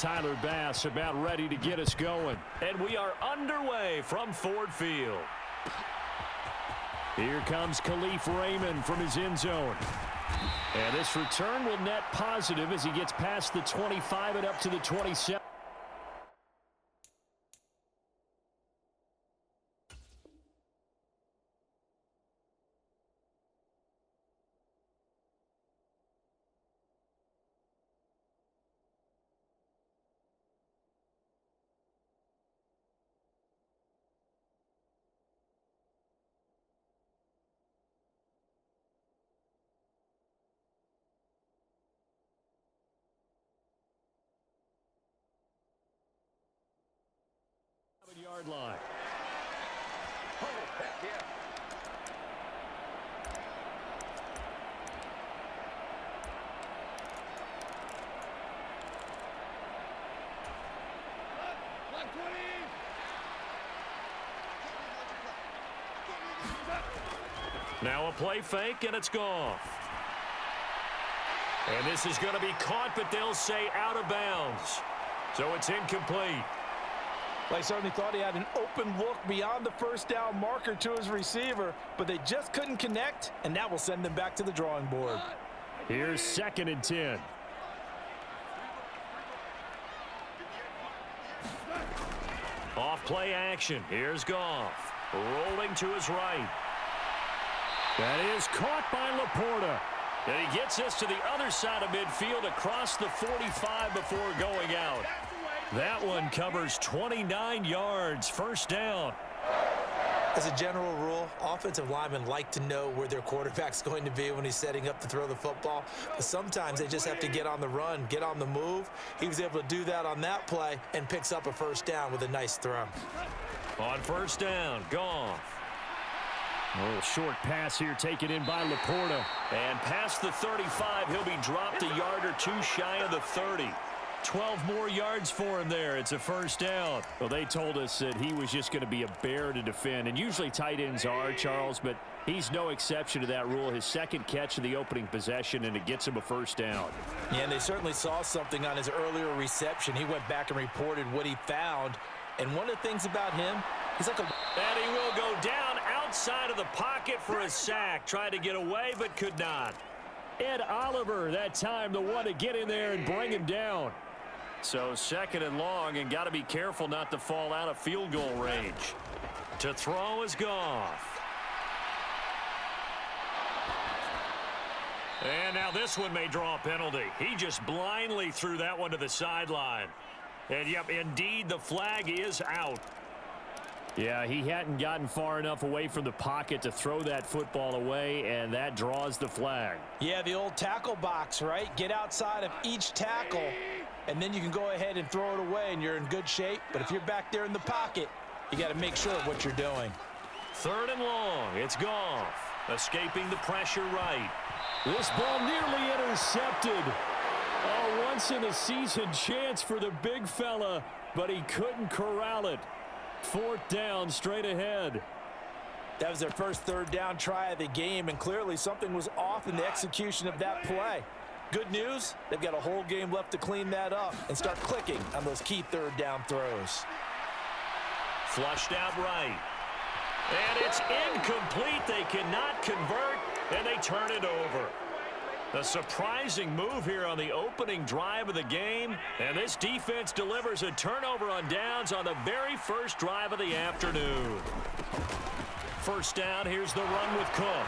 Tyler Bass about ready to get us going. And we are underway from Ford Field. Here comes Khalif Raymond from his end zone. And this return will net positive as he gets past the 25 and up to the 27. Yard line. Oh, heck yeah. Now a play fake, and it's gone. And this is going to be caught, but they'll say out of bounds. So it's incomplete. Well, he certainly thought he had an open look beyond the first down marker to his receiver, but they just couldn't connect, and that will send them back to the drawing board. Here's 2nd and 10. Off play action. Here's Goff. Rolling to his right. That is caught by Laporta. And he gets us to the other side of midfield across the 45 before going out. That one covers 29 yards. First down. As a general rule, offensive linemen like to know where their quarterback's going to be when he's setting up to throw the football. But sometimes they just have to get on the run, get on the move. He was able to do that on that play and picks up a first down with a nice throw. On first down, Goff. A little short pass here taken in by Laporta. And past the 35, he'll be dropped a yard or two shy of the 30. 12 more yards for him there. It's a first down. Well, they told us that he was just going to be a bear to defend. And usually tight ends are, Charles, but he's no exception to that rule. His second catch of the opening possession, and it gets him a first down. Yeah, and they certainly saw something on his earlier reception. He went back and reported what he found. And one of the things about him, he's like a... And he will go down outside of the pocket for a sack. Tried to get away, but could not. Ed Oliver, that time, the one to get in there and bring him down. So 2nd and long, and got to be careful not to fall out of field goal range. To throw is Goff. And now this one may draw a penalty. He just blindly threw that one to the sideline. And, yep, indeed, the flag is out. Yeah, he hadn't gotten far enough away from the pocket to throw that football away, and that draws the flag. Yeah, the old tackle box, right? Get outside of each tackle, and then you can go ahead and throw it away, and you're in good shape. But if you're back there in the pocket, you got to make sure of what you're doing. 3rd and long. It's Goff. Escaping the pressure right. This ball nearly intercepted. A once-in-a-season chance for the big fella, but he couldn't corral it. 4th down, straight ahead. That was their first 3rd down try of the game, and clearly something was off in the execution of that play. Good news, they've got a whole game left to clean that up and start clicking on those key 3rd down throws. Flushed out right. And it's incomplete. They cannot convert, and they turn it over. A surprising move here on the opening drive of the game, and this defense delivers a turnover on downs on the very first drive of the afternoon. First down, here's the run with Cook.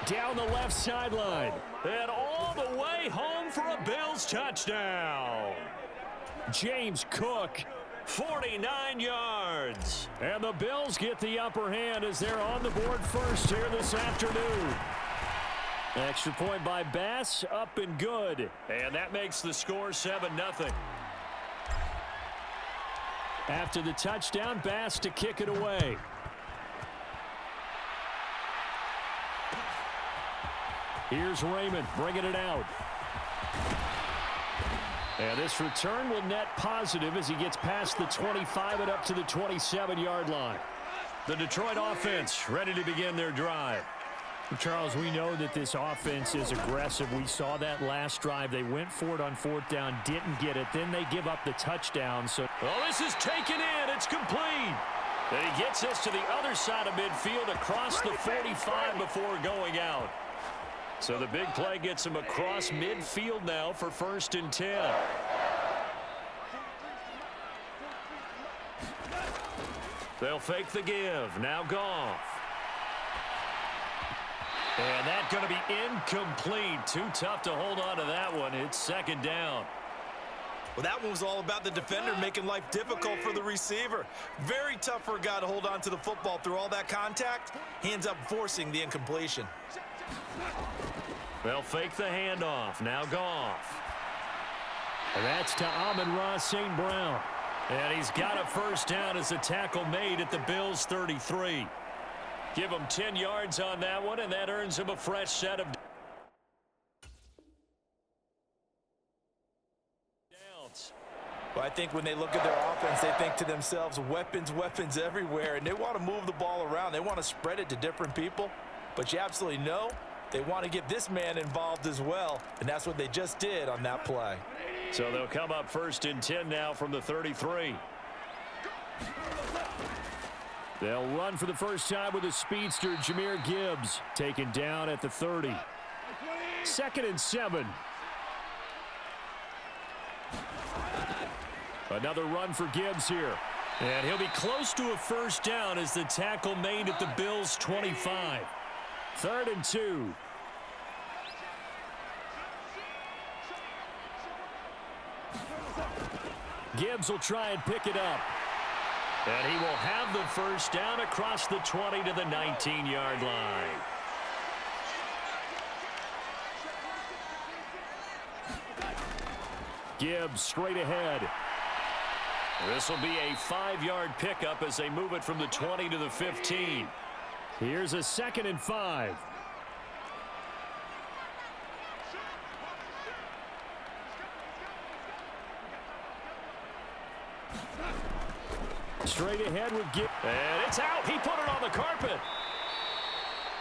Down the left sideline, and all the way home for a Bills touchdown. James Cook, 49 yards. And the Bills get the upper hand as they're on the board first here this afternoon. Extra point by Bass, up and good. And that makes the score 7-0. After the touchdown, Bass to kick it away. Here's Raymond bringing it out. And this return will net positive as he gets past the 25 and up to the 27-yard line. The Detroit offense ready to begin their drive. Charles, we know that this offense is aggressive. We saw that last drive. They went for it on 4th down, didn't get it. Then they give up the touchdown. So, oh, this is taken in. It's complete. And he gets us to the other side of midfield across the 45 before going out. So the big play gets him across midfield now for 1st and 10. They'll fake the give. Now Goff. And that's going to be incomplete. Too tough to hold on to that one. It's 2nd down. Well, that one was all about the defender making life difficult for the receiver. Very tough for a guy to hold on to the football through all that contact. He ends up forcing the incompletion. They'll fake the handoff. Now Goff. And that's to Amon-Ra St. Brown. And he's got a 1st down as a tackle made at the Bills' 33. Give him 10 yards on that one, and that earns him a fresh set of downs. Well, I think when they look at their offense, they think to themselves, weapons, weapons everywhere, and they want to move the ball around. They want to spread it to different people, but you absolutely know they want to get this man involved as well, and that's what they just did on that play. So they'll come up 1st and 10 now from the 33. They'll run for the first time with a speedster, Jahmyr Gibbs, taken down at the 30. 2nd and 7. Another run for Gibbs here. And he'll be close to a 1st down as the tackle made at the Bills' 25. 3rd and 2. Gibbs will try and pick it up. And he will have the 1st down across the 20 to the 19-yard line. Gibbs straight ahead. This will be a 5-yard pickup as they move it from the 20 to the 15. Here's a 2nd and 5. Straight ahead with Gibbs. And it's out. He put it on the carpet.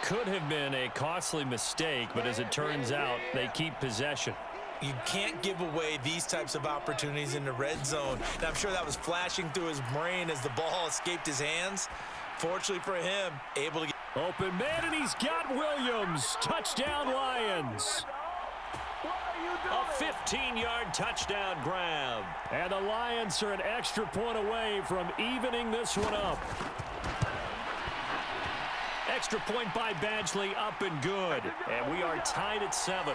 Could have been a costly mistake, but as it turns out, they keep possession. You can't give away these types of opportunities in the red zone. And I'm sure that was flashing through his brain as the ball escaped his hands. Fortunately for him, able to get open man, and he's got Williams. Touchdown, Lions. A 15-yard touchdown grab. And the Lions are an extra point away from evening this one up. Extra point by Badgley, up and good. And we are tied at 7.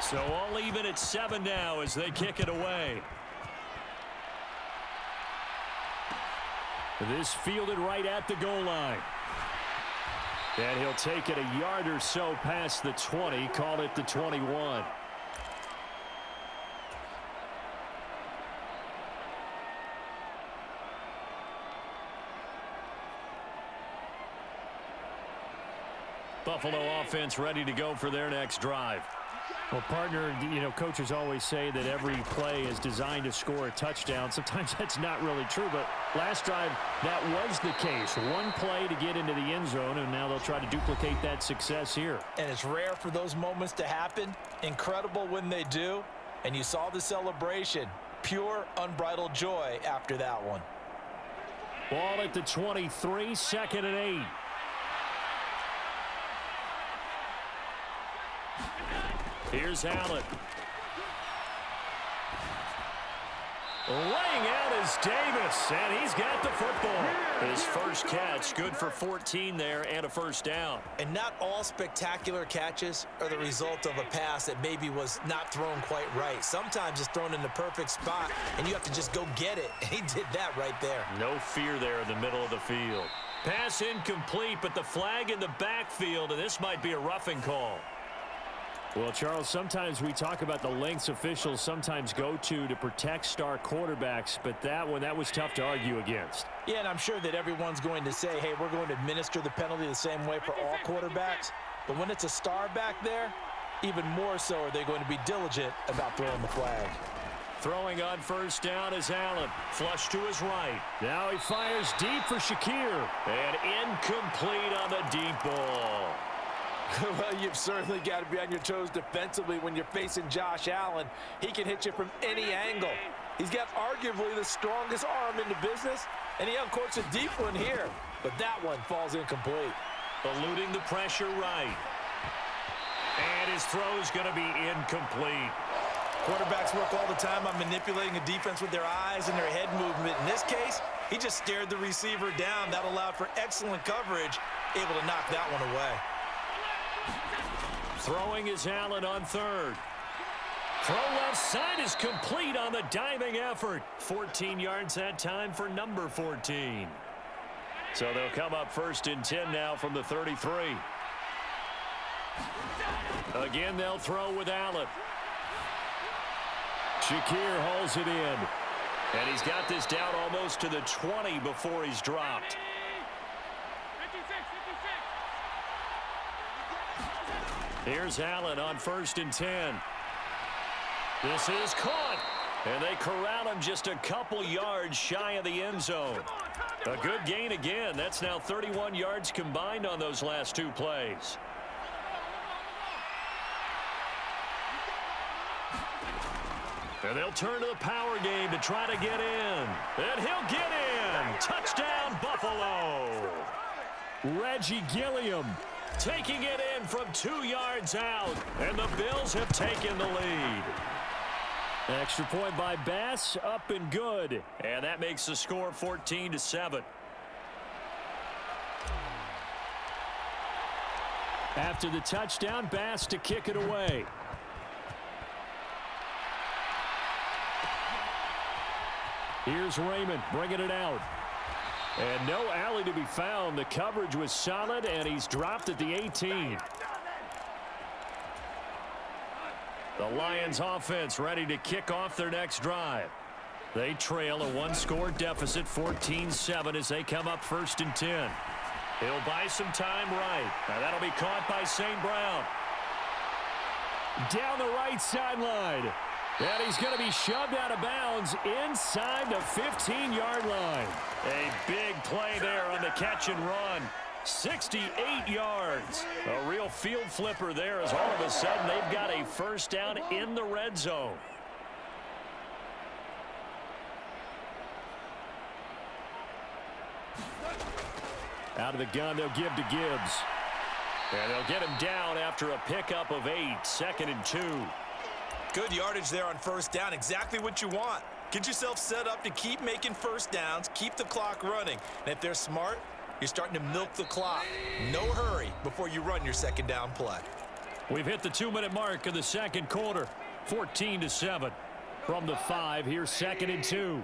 So all even at 7 now as they kick it away. This fielded right at the goal line. And he'll take it a yard or so past the 20, call it the 21. Buffalo offense ready to go for their next drive. Well, partner, you know, coaches always say that every play is designed to score a touchdown. Sometimes that's not really true, but last drive, that was the case. One play to get into the end zone, and now they'll try to duplicate that success here. And it's rare for those moments to happen. Incredible when they do. And you saw the celebration. Pure, unbridled joy after that one. Ball at the 23, 2nd and 8. Here's Allen. Laying out is Davis, and he's got the football. His first catch, good for 14 there and a 1st down. And not all spectacular catches are the result of a pass that maybe was not thrown quite right. Sometimes it's thrown in the perfect spot, and you have to just go get it. And he did that right there. No fear there in the middle of the field. Pass incomplete, but the flag in the backfield, and this might be a roughing call. Well, Charles, sometimes we talk about the lengths officials sometimes go to protect star quarterbacks, but that was tough to argue against. Yeah, and I'm sure that everyone's going to say, hey, we're going to administer the penalty the same way for all quarterbacks. But when it's a star back there, even more so are they going to be diligent about throwing the flag. Throwing on first down is Allen. Flush to his right. Now he fires deep for Shakir. And incomplete on the deep ball. Well, you've certainly got to be on your toes defensively when you're facing Josh Allen. He can hit you from any angle. He's got arguably the strongest arm in the business, and he uncorks a deep one here. But that one falls incomplete. Eluding the pressure right. And his throw's going to be incomplete. Quarterbacks work all the time on manipulating a defense with their eyes and their head movement. In this case, he just stared the receiver down. That allowed for excellent coverage, able to knock that one away. Throwing is Allen on third. Throw left side is complete on the diving effort. 14 yards that time for number 14. So they'll come up first and 10 now from the 33. Again, they'll throw with Allen. Shakir hauls it in. And he's got this down almost to the 20 before he's dropped. Here's Allen on first and 10. This is caught. And they corral him just a couple yards shy of the end zone. A good gain again. That's now 31 yards combined on those last two plays. And they'll turn to the power game to try to get in. And he'll get in. Touchdown, Buffalo. Reggie Gilliam taking it in from 2 yards out. And the Bills have taken the lead. Extra point by Bass, up and good. And that makes the score 14-7. After the touchdown, Bass to kick it away. Here's Raymond bringing it out. And no alley to be found. The coverage was solid, and he's dropped at the 18. The Lions offense ready to kick off their next drive. They trail a one-score deficit, 14-7, as they come up first and 10. He'll buy some time right. Now that'll be caught by St. Brown. Down the right sideline. And he's going to be shoved out of bounds inside the 15-yard line. A big play there on the catch and run. 68 yards. A real field flipper there as all of a sudden they've got a first down in the red zone. Out of the gun, they'll give to Gibbs. And they'll get him down after a pickup of 8, 2nd and 2. Good yardage there on first down. Exactly what you want. Get yourself set up to keep making first downs, keep the clock running. And if they're smart, you're starting to milk the clock. No hurry before you run your second down play. We've hit the 2-minute mark of the second quarter. 14-7. From the 5, here's 2nd and 2.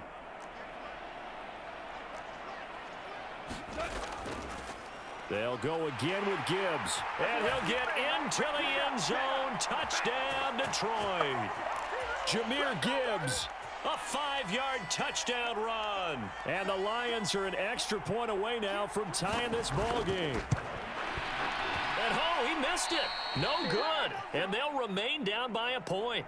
They'll go again with Gibbs. And he'll get into the end zone. Touchdown, Detroit. Jahmyr Gibbs. A 5-yard touchdown run. And the Lions are an extra point away now from tying this ball game. And oh, he missed it. No good. And they'll remain down by a point.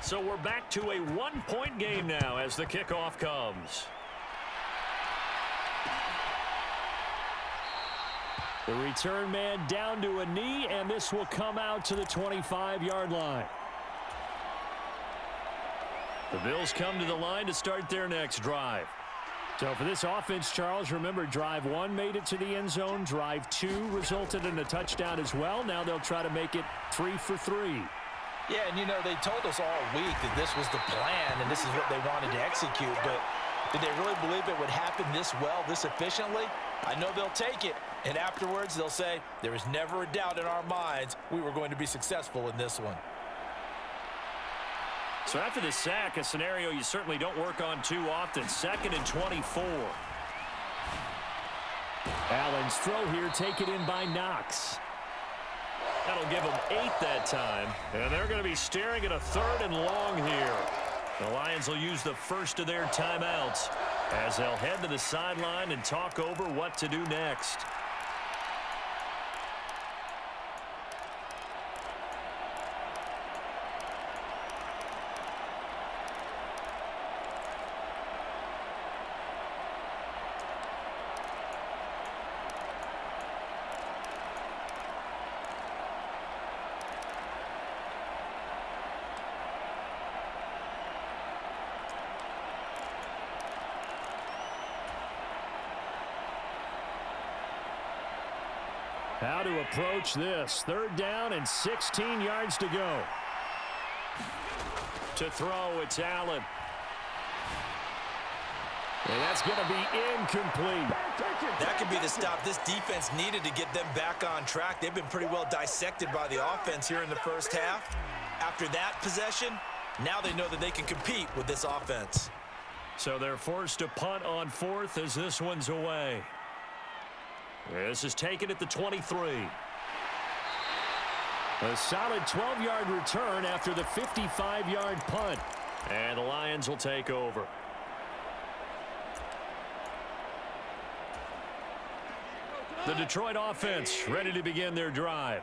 So we're back to a one-point game now as the kickoff comes. The return man down to a knee, and this will come out to the 25-yard line. The Bills come to the line to start their next drive. So for this offense, Charles, remember, drive 1 made it to the end zone. Drive 2 resulted in a touchdown as well. Now they'll try to make it 3 for 3. Yeah, and you know, they told us all week that this was the plan and this is what they wanted to execute, but did they really believe it would happen this well, this efficiently? I know they'll take it, and afterwards they'll say, there was never a doubt in our minds we were going to be successful in this one. So after the sack, a scenario you certainly don't work on too often. 2nd and 24. Allen's throw here taken in by Knox. That'll give them 8 that time. And they're going to be staring at a 3rd and long here. The Lions will use the first of their timeouts as they'll head to the sideline and talk over what to do next. How to approach this. 3rd down and 16 yards to go. To throw, it's Allen. And that's going to be incomplete. That could be the stop this defense needed to get them back on track. They've been pretty well dissected by the offense here in the first half. After that possession, now they know that they can compete with this offense. So they're forced to punt on 4th as this one's away. This is taken at the 23. A solid 12-yard return after the 55-yard punt. And the Lions will take over. The Detroit offense ready to begin their drive.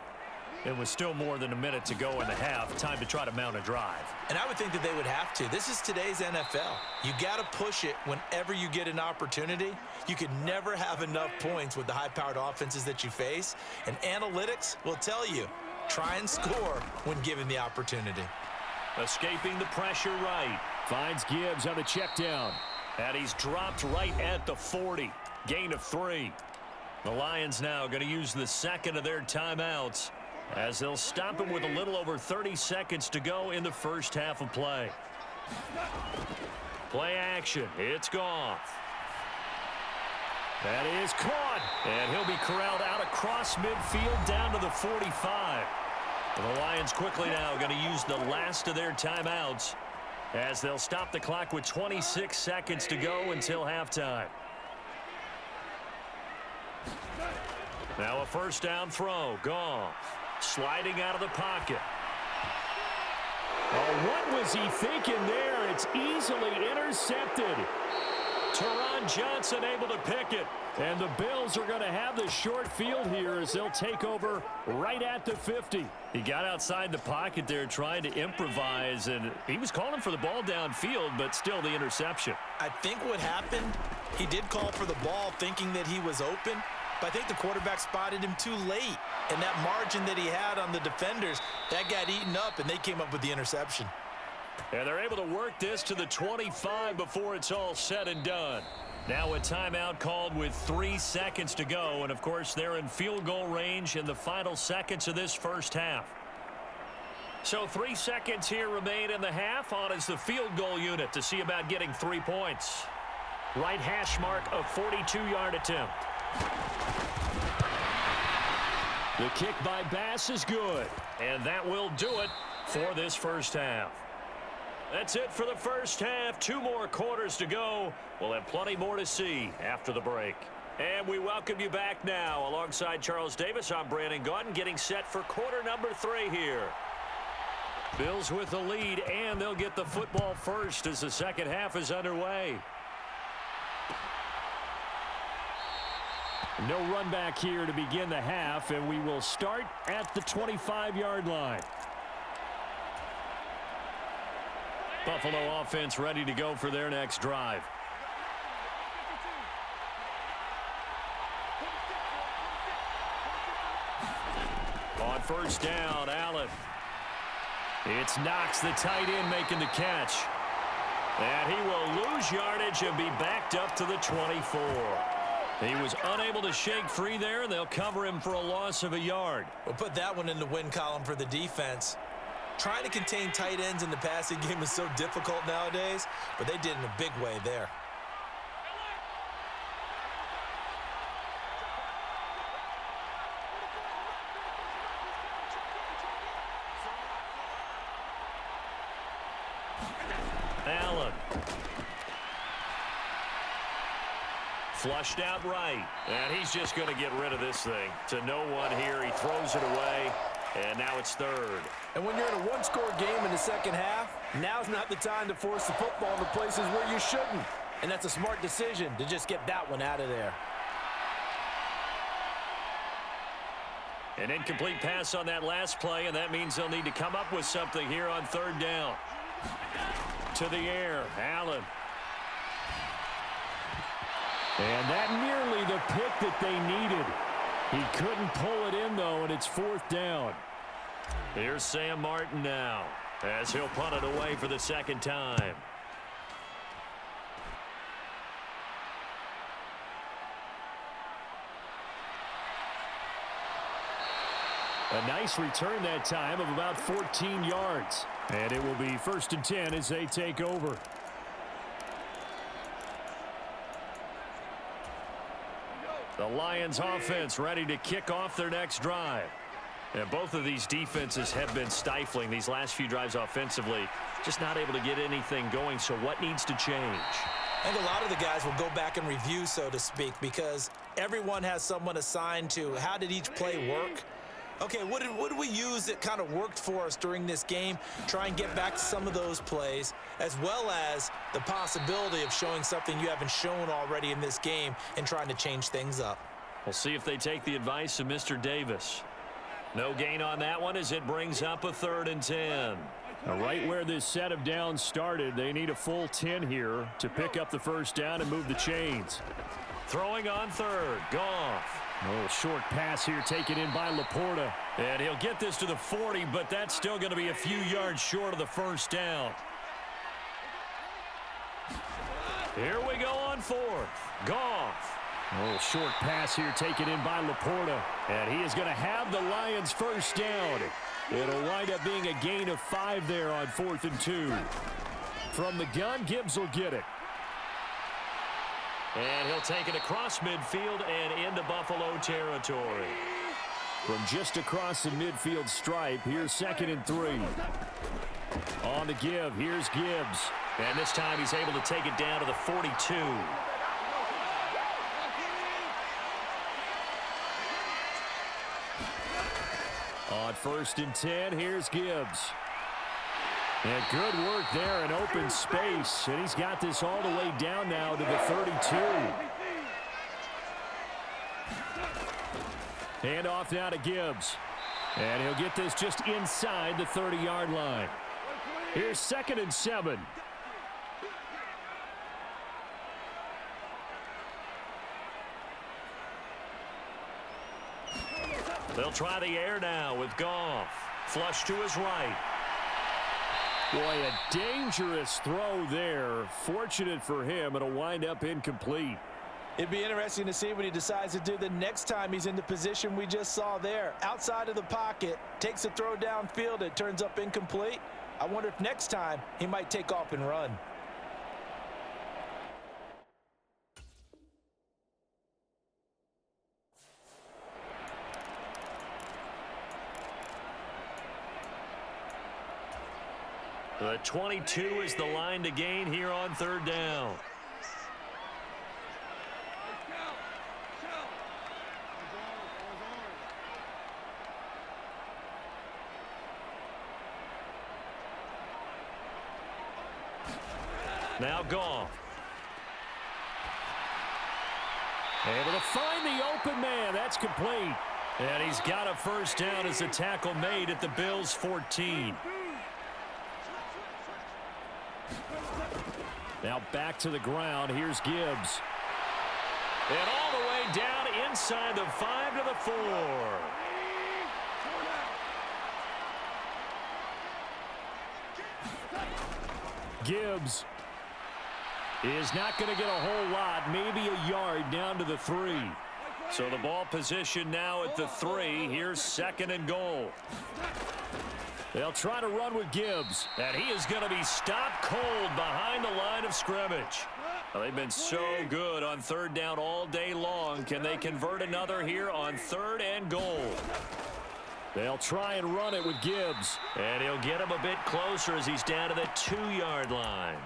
It was still more than a minute to go in the half. Time to try to mount a drive. And I would think that they would have to. This is today's NFL. You got to push it whenever you get an opportunity. You can never have enough points with the high-powered offenses that you face. And analytics will tell you, try and score when given the opportunity. Escaping the pressure right. Finds Gibbs on the check down. And he's dropped right at the 40. Gain of 3. The Lions now going to use the second of their timeouts as they'll stop him with a little over 30 seconds to go in the first half of play. Play action. It's Goff. That is caught. And he'll be corralled out across midfield down to the 45. And the Lions quickly now going to use the last of their timeouts as they'll stop the clock with 26 seconds to go until halftime. Now a first down throw. Goff sliding out of the pocket. Oh, what was he thinking there? It's easily intercepted. Teron Johnson able to pick it. And the Bills are going to have the short field here as they'll take over right at the 50. He got outside the pocket there trying to improvise, and he was calling for the ball downfield, but still the interception. I think what happened, he did call for the ball thinking that he was open, but I think the quarterback spotted him too late. And that margin that he had on the defenders, that got eaten up, and they came up with the interception. And they're able to work this to the 25 before it's all said and done. Now a timeout called with 3 seconds to go. And, of course, they're in field goal range in the final seconds of this first half. So 3 seconds here remain in the half. On is the field goal unit to see about getting 3 points. Right hash mark of 42-yard attempt. The kick by Bass is good. And that will do it for this first half. That's it for the first half. 2 more quarters to go. We'll have plenty more to see after the break. And we welcome you back now. Alongside Charles Davis, I'm Brandon Gaudin, getting set for quarter number 3 here. Bills with the lead, and they'll get the football first as the second half is underway. No run back here to begin the half, and we will start at the 25-yard line. Buffalo offense ready to go for their next drive. On first down, Allen. It's Knox, the tight end, making the catch. And he will lose yardage and be backed up to the 24. He was unable to shake free there, and they'll cover him for a loss of a yard. We'll put that one in the win column for the defense. Trying to contain tight ends in the passing game is so difficult nowadays, but they did in a big way there. Allen. Flushed out right. And he's just going to get rid of this thing. To no one here. He throws it away. And now it's third. And when you're in a one-score game in the second half, now's not the time to force the football into places where you shouldn't. And that's a smart decision to just get that one out of there. An incomplete pass on that last play, and that means they'll need to come up with something here on third down. To the air, Allen. And that nearly the pick that they needed. He couldn't pull it in, though, and it's fourth down. Here's Sam Martin now as he'll punt it away for the second time. A nice return that time of about 14 yards. And it will be 1st and 10 as they take over. The Lions offense ready to kick off their next drive. And both of these defenses have been stifling these last few drives offensively. Just not able to get anything going. So what needs to change? I think a lot of the guys will go back and review, so to speak, because everyone has someone assigned to how did each play work. Okay, what did we use that kind of worked for us during this game? Try and get back to some of those plays, as well as the possibility of showing something you haven't shown already in this game and trying to change things up. We'll see if they take the advice of Mr. Davis. No gain on that one as it brings up a 3rd and 10. Now, right where this set of downs started, they need a full 10 here to pick up the 1st down and move the chains. Throwing on 3rd, Goff. A little short pass here taken in by Laporta. And he'll get this to the 40, but that's still going to be a few yards short of the 1st down. Here we go on 4th. Goff. A little short pass here taken in by Laporta. And he is going to have the Lions 1st down. It'll wind up being a gain of 5 there on 4th and 2. From the gun, Gibbs will get it. And he'll take it across midfield and into Buffalo territory. From just across the midfield stripe, here's 2nd and 3. On the give, here's Gibbs. And this time he's able to take it down to the 42. On 1st and 10, here's Gibbs. And good work there in open space. And he's got this all the way down now to the 32. Hand off now to Gibbs. And he'll get this just inside the 30-yard line. Here's 2nd and 7. They'll try the air now with Goff. Flush to his right. Boy, a dangerous throw there. Fortunate for him, it'll wind up incomplete. It'd be interesting to see what he decides to do the next time he's in the position we just saw there. Outside of the pocket, takes a throw downfield, it turns up incomplete. I wonder if next time he might take off and run. The 22 is the line to gain here on 3rd down. Now Goff. Able to find the open man. That's complete. And he's got a 1st down as the tackle made at the Bills' 14. Now back to the ground. Here's Gibbs. And all the way down inside the 5 to the 4. Gibbs is not going to get a whole lot, maybe a yard down to the 3. So the ball position now at the 3. Here's 2nd and goal. They'll try to run with Gibbs, and he is going to be stopped cold behind the line of scrimmage. Well, they've been so good on 3rd down all day long. Can they convert another here on 3rd and goal? They'll try and run it with Gibbs, and he'll get him a bit closer as he's down to the 2-yard line.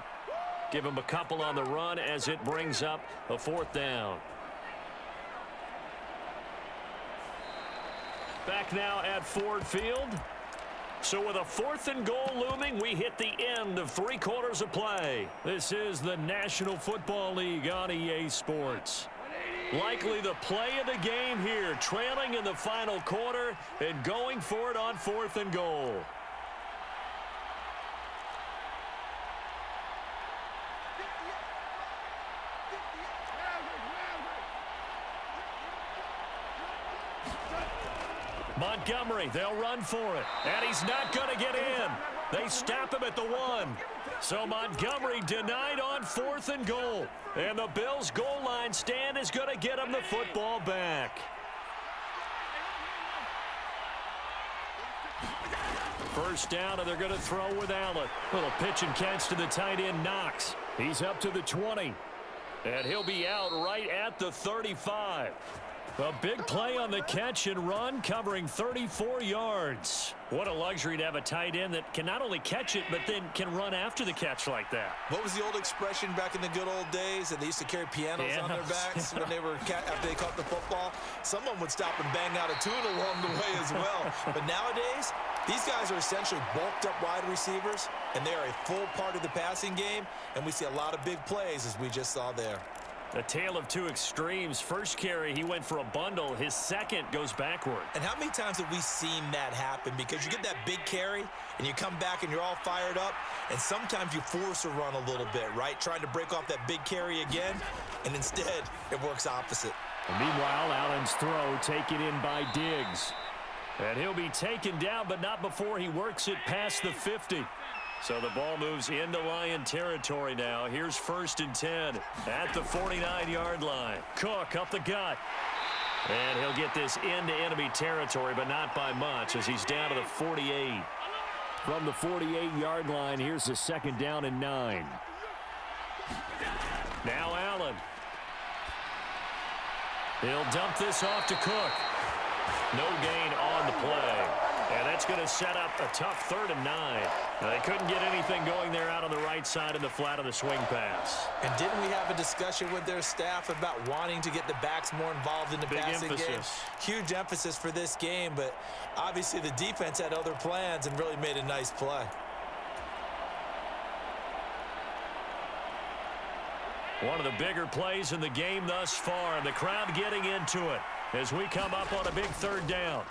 Give him a couple on the run as it brings up a 4th down. Back now at Ford Field. So with a 4th and goal looming, we hit the end of 3 quarters of play. This is the National Football League on EA Sports. Likely the play of the game here, trailing in the final quarter and going for it on 4th and goal. Montgomery, they'll run for it. And he's not going to get in. They stop him at the 1. So Montgomery denied on 4th and goal. And the Bills' goal line stand is going to get him the football back. First down, and they're going to throw with Allen. Little pitch and catch to the tight end, Knox. He's up to the 20. And he'll be out right at the 35. A big play on the catch and run, covering 34 yards. What a luxury to have a tight end that can not only catch it, but then can run after the catch like that. What was the old expression back in the good old days? And they used to carry pianos on their backs when they were after they caught the football. Someone would stop and bang out a tune along the way as well. But nowadays, these guys are essentially bulked up wide receivers, and they are a full part of the passing game. And we see a lot of big plays, as we just saw there. A tale of two extremes. First carry, he went for a bundle. His second goes backward. And how many times have we seen that happen? Because you get that big carry, and you come back and you're all fired up, and sometimes you force a run a little bit, right? Trying to break off that big carry again, and instead, it works opposite. And meanwhile, Allen's throw taken in by Diggs. And he'll be taken down, but not before he works it past the 50. So the ball moves into Lion territory now. Here's 1st and 10 at the 49-yard line. Cook up the gut. And he'll get this into enemy territory, but not by much as he's down to the 48. From the 48-yard line, here's a 2nd down and 9. Now Allen. He'll dump this off to Cook. No gain on the play. And that's going to set up a tough 3rd and 9. Now, they couldn't get anything going there out on the right side in the flat of the swing pass. And didn't we have a discussion with their staff about wanting to get the backs more involved in the passing game? Huge emphasis for this game, but obviously the defense had other plans and really made a nice play. One of the bigger plays in the game thus far, and the crowd getting into it as we come up on a big 3rd down.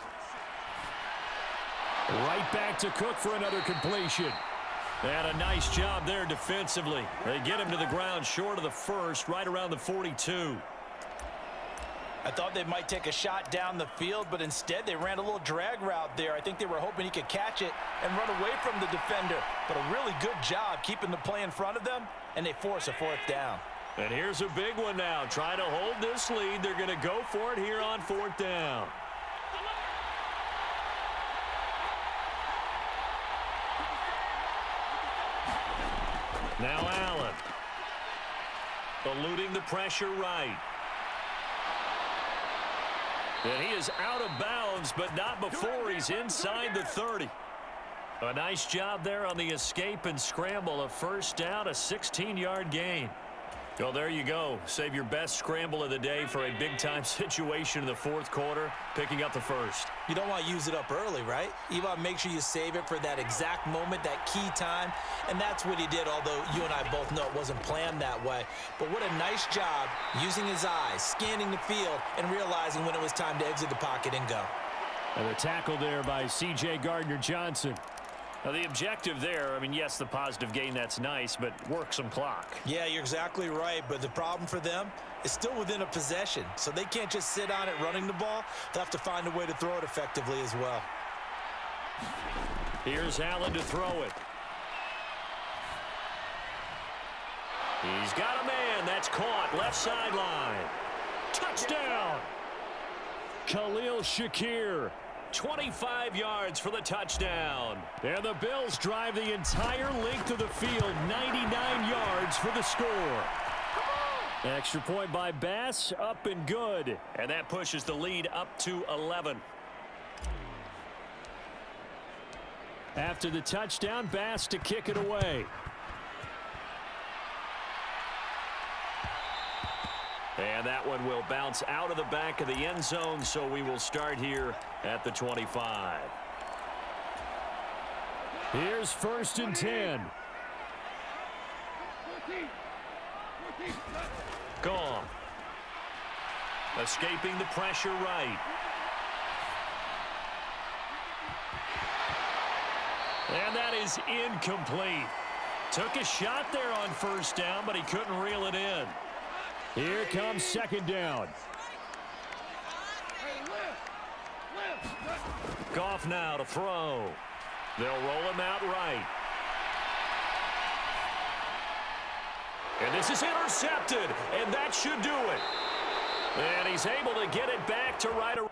Right back to Cook for another completion. And a nice job there defensively. They get him to the ground short of the 1st, right around the 42. I thought they might take a shot down the field, but instead they ran a little drag route there. I think they were hoping he could catch it and run away from the defender. But a really good job keeping the play in front of them, and they force a 4th down. And here's a big one now. Trying to hold this lead. They're going to go for it here on 4th down. Now Allen. Eluding the pressure right. And he is out of bounds, but not before he's inside the 30. A nice job there on the escape and scramble. A 1st down, a 16-yard gain. Well, there you go. Save your best scramble of the day for a big-time situation in the 4th quarter, picking up the 1st. You don't want to use it up early, right? You want to make sure you save it for that exact moment, that key time, and that's what he did, although you and I both know it wasn't planned that way. But what a nice job using his eyes, scanning the field, and realizing when it was time to exit the pocket and go. And the tackle there by C.J. Gardner-Johnson. Now, the objective there, I mean, yes, the positive gain, that's nice, but work some clock. Yeah, you're exactly right, but the problem for them is still within a possession, so they can't just sit on it running the ball. They'll have to find a way to throw it effectively as well. Here's Allen to throw it. He's got a man. That's caught. Left sideline. Touchdown. Khalil Shakir. 25 yards for the touchdown. And the Bills drive the entire length of the field, 99 yards for the score. Extra point by Bass, up and good. And that pushes the lead up to 11. After the touchdown, Bass to kick it away. And that one will bounce out of the back of the end zone, so we will start here at the 25. Here's 1st and 10. Gone. Escaping the pressure right. And that is incomplete. Took a shot there on 1st down, but he couldn't reel it in. Here comes 2nd down. Goff now to throw. They'll roll him out right. And this is intercepted, and that should do it. And he's able to get it back to right around.